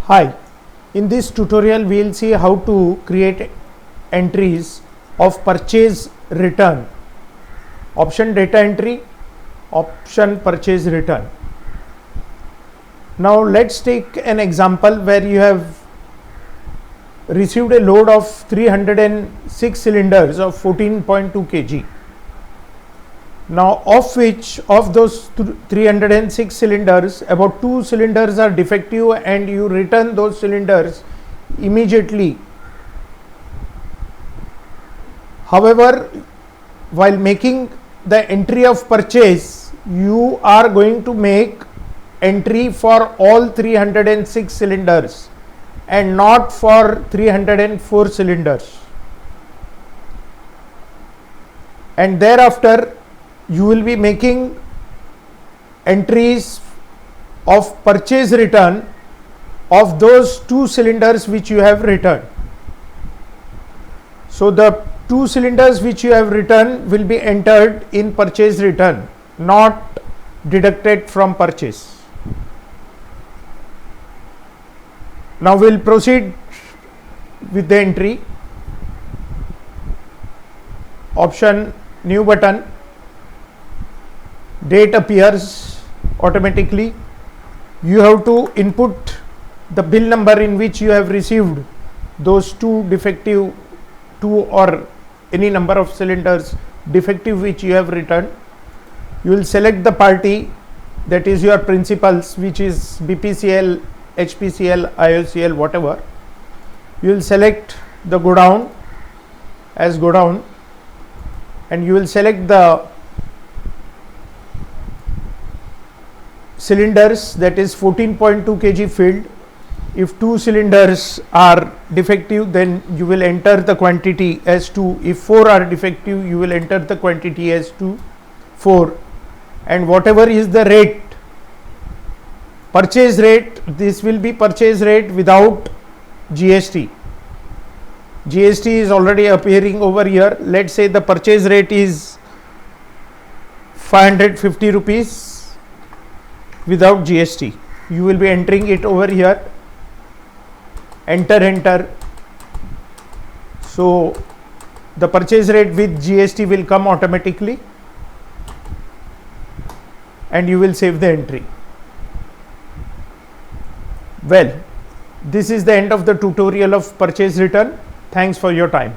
Hi, in this tutorial we will see how to create entries of purchase return, option data entry, option purchase return. Now let's take an example where you have received a load of 306 cylinders of 14.2 kg. Now of those 306 cylinders, about 2 cylinders are defective and you return those cylinders immediately. However, while making the entry of purchase, you are going to make entry for all 306 cylinders and not for 304 cylinders. And thereafter, you will be making entries of purchase return of those 2 cylinders which you have returned. So the 2 cylinders which you have returned will be entered in purchase return, not deducted from purchase. Now we will proceed with the entry. Option new button. Date appears automatically. You have to input the bill number in which you have received those 2 defective, 2 or any number of cylinders defective which you have returned. You will select the party, that is your principals, which is BPCL, HPCL, IOCL, whatever. You will select the godown as godown and you will select the cylinders, that is 14.2 kg field. If 2 cylinders are defective, then you will enter the quantity as 2. If 4 are defective, you will enter the quantity as 4. And whatever is the rate, purchase rate, this will be purchase rate without GST. GST is already appearing over here. Let's say the purchase rate is 550 rupees without GST. You will be entering it over here. Enter. So the purchase rate with GST will come automatically and you will save the entry. Well, this is the end of the tutorial of purchase return. Thanks for your time.